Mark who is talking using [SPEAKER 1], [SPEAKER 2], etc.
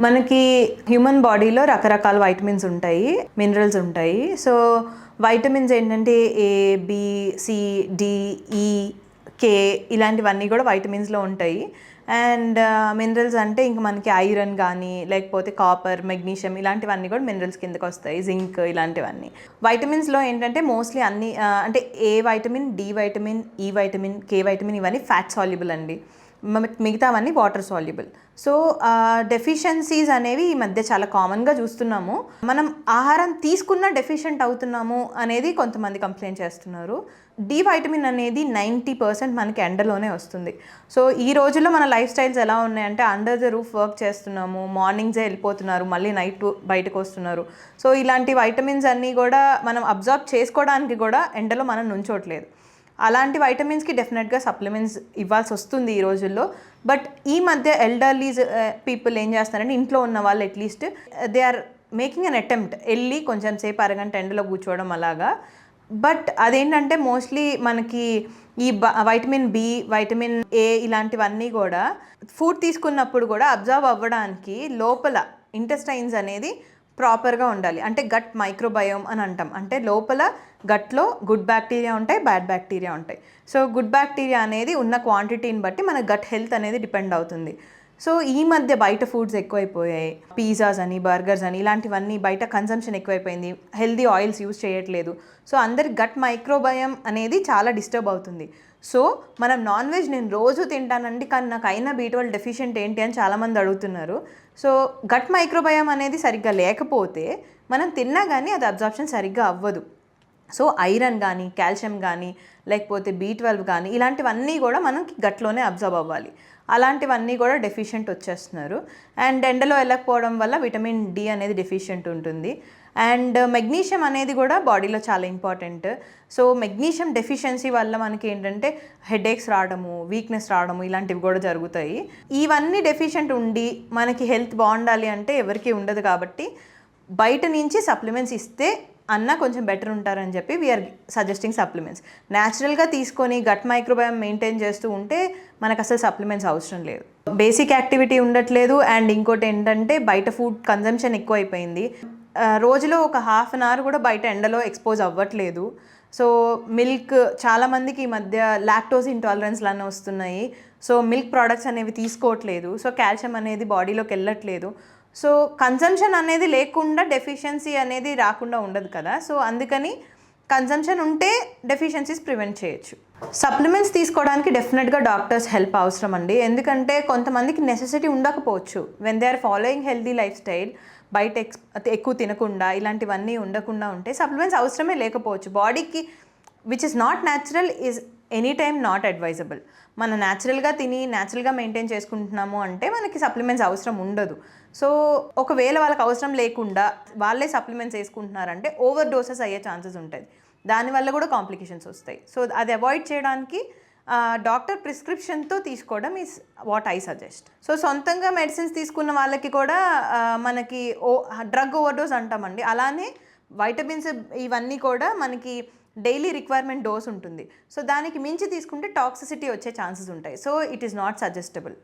[SPEAKER 1] మనకి హ్యూమన్ బాడీలో రకరకాల వైటమిన్స్ ఉంటాయి, మినరల్స్ ఉంటాయి. సో వైటమిన్స్ ఏంటంటే ఏ, బి, సి, డి, ఈ, కే ఇలాంటివన్నీ కూడా వైటమిన్స్లో ఉంటాయి. అండ్ మినరల్స్ అంటే ఇంక మనకి ఐరన్ కానీ లేకపోతే కాపర్, మెగ్నీషియం ఇలాంటివన్నీ కూడా మినరల్స్ కిందకి వస్తాయి, జింక్ ఇలాంటివన్నీ. వైటమిన్స్లో ఏంటంటే మోస్ట్లీ అన్ని అంటే ఏ వైటమిన్, డి వైటమిన్, ఈ వైటమిన్, కే వైటమిన్ ఇవన్నీ ఫ్యాట్ సాల్యుబుల్ అండి. మిగతావన్నీ వాటర్ సాల్యుబుల్. సో డెఫిషియన్సీస్ అనేవి ఈ మధ్య చాలా కామన్గా చూస్తున్నాము. మనం ఆహారం తీసుకున్న డెఫిషియెంట్ అవుతున్నాము అనేది కొంతమంది కంప్లైంట్ చేస్తున్నారు. డి వైటమిన్ అనేది 90% మనకి ఎండలోనే వస్తుంది. సో ఈ రోజుల్లో మన లైఫ్ స్టైల్స్ ఎలా ఉన్నాయంటే అండర్ ద రూఫ్ వర్క్ చేస్తున్నాము, మార్నింగ్సే వెళ్ళిపోతున్నారు, మళ్ళీ నైట్ బయటకు వస్తున్నారు. సో ఇలాంటి వైటమిన్స్ అన్నీ కూడా మనం అబ్జార్బ్ చేసుకోవడానికి కూడా ఎండలో మనం నుంచోట్లేదు. అలాంటి వైటమిన్స్కి డెఫినెట్గా సప్లిమెంట్స్ ఇవ్వాల్సి వస్తుంది ఈ రోజుల్లో. బట్ ఈ మధ్య ఎల్డర్లీస్ పీపుల్ ఏం చేస్తారంటే ఇంట్లో ఉన్న వాళ్ళు at least they are making an attempt వెళ్ళి కొంచెం సేపు అరగంట ఎండలో కూర్చోవడం అలాగా. బట్ అదేంటంటే మోస్ట్లీ మనకి ఈ వైటమిన్ బి, వైటమిన్ ఏ ఇలాంటివన్నీ కూడా ఫుడ్ తీసుకున్నప్పుడు కూడా అబ్జర్వ్ అవ్వడానికి లోపల ఇంటెస్టైన్స్ అనేది ప్రాపర్గా ఉండాలి. అంటే గట్ మైక్రోబయోమ్ అని అంటాం. అంటే లోపల గట్లో గుడ్ బ్యాక్టీరియా ఉంటాయి, బ్యాడ్ బ్యాక్టీరియా ఉంటాయి. సో గుడ్ బ్యాక్టీరియా అనేది ఉన్న క్వాంటిటీని బట్టి మన గట్ హెల్త్ అనేది డిపెండ్ అవుతుంది. సో ఈ మధ్య బయట ఫుడ్స్ ఎక్కువైపోయాయి, పిజ్జాస్ అని, బర్గర్స్ అని ఇలాంటివన్నీ బయట కన్సంప్షన్ ఎక్కువైపోయింది, హెల్దీ ఆయిల్స్ యూజ్ చేయట్లేదు. సో అందరి గట్ మైక్రోబయోమ్ అనేది చాలా డిస్టర్బ్ అవుతుంది. సో మనం నాన్ వెజ్ నేను రోజు తింటానండి కానీ నాకు అయినా B12 డెఫిషియెంట్ ఏంటి అని చాలామంది అడుగుతున్నారు. సో గట్ మైక్రోబయోమ్ అనేది సరిగ్గా లేకపోతే మనం తిన్నా కానీ అది అబ్జార్ప్షన్ సరిగ్గా అవ్వదు. సో ఐరన్ కానీ, కాల్షియం కానీ, లేకపోతే B12 కానీ ఇలాంటివన్నీ కూడా మనకి గట్లోనే అబ్జర్వ్ అవ్వాలి. అలాంటివన్నీ కూడా డెఫిషియెంట్ వచ్చేస్తున్నారు. అండ్ ఎండలో వెళ్ళకపోవడం వల్ల విటమిన్ డి అనేది డెఫిషియెంట్ ఉంటుంది. అండ్ మెగ్నీషియం అనేది కూడా బాడీలో చాలా ఇంపార్టెంట్. సో మెగ్నీషియం డెఫిషియన్సీ వల్ల మనకి ఏంటంటే హెడేక్స్ రావడము, వీక్నెస్ రావడము ఇలాంటివి కూడా జరుగుతాయి. ఇవన్నీ డెఫిషియెంట్ ఉండి మనకి హెల్త్ బాగుండాలి అంటే ఎవరికి ఉండదు. కాబట్టి బయట నుంచి సప్లిమెంట్స్ ఇస్తే అన్న కొంచెం బెటర్ ఉంటారని చెప్పి వీఆర్ సజెస్టింగ్ సప్లిమెంట్స్. న్యాచురల్గా తీసుకొని గట్ మైక్రోబయోమ్ మెయింటైన్ చేస్తూ ఉంటే మనకు అసలు సప్లిమెంట్స్ అవసరం లేదు. బేసిక్ యాక్టివిటీ ఉండట్లేదు. అండ్ ఇంకోటి ఏంటంటే బయట ఫుడ్ కన్జంప్షన్ ఎక్కువ అయిపోయింది. రోజులో ఒక ½ అన్ అవర్ కూడా బయట ఎండలో ఎక్స్పోజ్ అవ్వట్లేదు. సో మిల్క్ చాలామందికి ఈ మధ్య లాక్టోస్ ఇంటాలరెన్స్లు వస్తున్నాయి. సో మిల్క్ ప్రోడక్ట్స్ అనేవి తీసుకోవట్లేదు. సో కాల్షియం అనేది బాడీలోకి వెళ్ళట్లేదు. సో కన్జంప్షన్ అనేది లేకుండా డెఫిషియన్సీ అనేది రాకుండా ఉండదు కదా. సో అందుకని కన్జంప్షన్ ఉంటే డెఫిషియన్సీస్ ప్రివెంట్ చేయొచ్చు. సప్లిమెంట్స్ తీసుకోవడానికి డెఫినెట్గా డాక్టర్స్ హెల్ప్ అవసరం అండి. ఎందుకంటే కొంతమందికి నెసెసిటీ ఉండకపోవచ్చు. When they are following healthy lifestyle, బయట ఎక్కువ తినకుండా ఇలాంటివన్నీ ఉండకుండా ఉంటే సప్లిమెంట్స్ అవసరమే లేకపోవచ్చు. బాడీకి which is not natural is any time not advisable. మనం న్యాచురల్గా తిని న్యాచురల్గా మెయింటైన్ చేసుకుంటున్నాము అంటే మనకి సప్లిమెంట్స్ అవసరం ఉండదు. సో ఒకవేళ వాళ్ళకి అవసరం లేకుండా వాళ్ళే సప్లిమెంట్స్ వేసుకుంటున్నారంటే ఓవర్ డోసెస్ అయ్యే ఛాన్సెస్ ఉంటుంది. దానివల్ల కూడా కాంప్లికేషన్స్ వస్తాయి. సో అది అవాయిడ్ చేయడానికి డాక్టర్ ప్రిస్క్రిప్షన్తో తీసుకోవడం is what I suggest. So సొంతంగా మెడిసిన్స్ తీసుకున్న వాళ్ళకి కూడా మనకి డ్రగ్ ఓవర్డోస్ అంటామండి. అలానే వైటమిన్స్ ఇవన్నీ కూడా మనకి డైలీ రిక్వైర్మెంట్ డోస్ ఉంటుంది. సో దానికి మించి తీసుకుంటే టాక్సిసిటీ వచ్చే ఛాన్సెస్ ఉంటాయి. So it is not suggestible.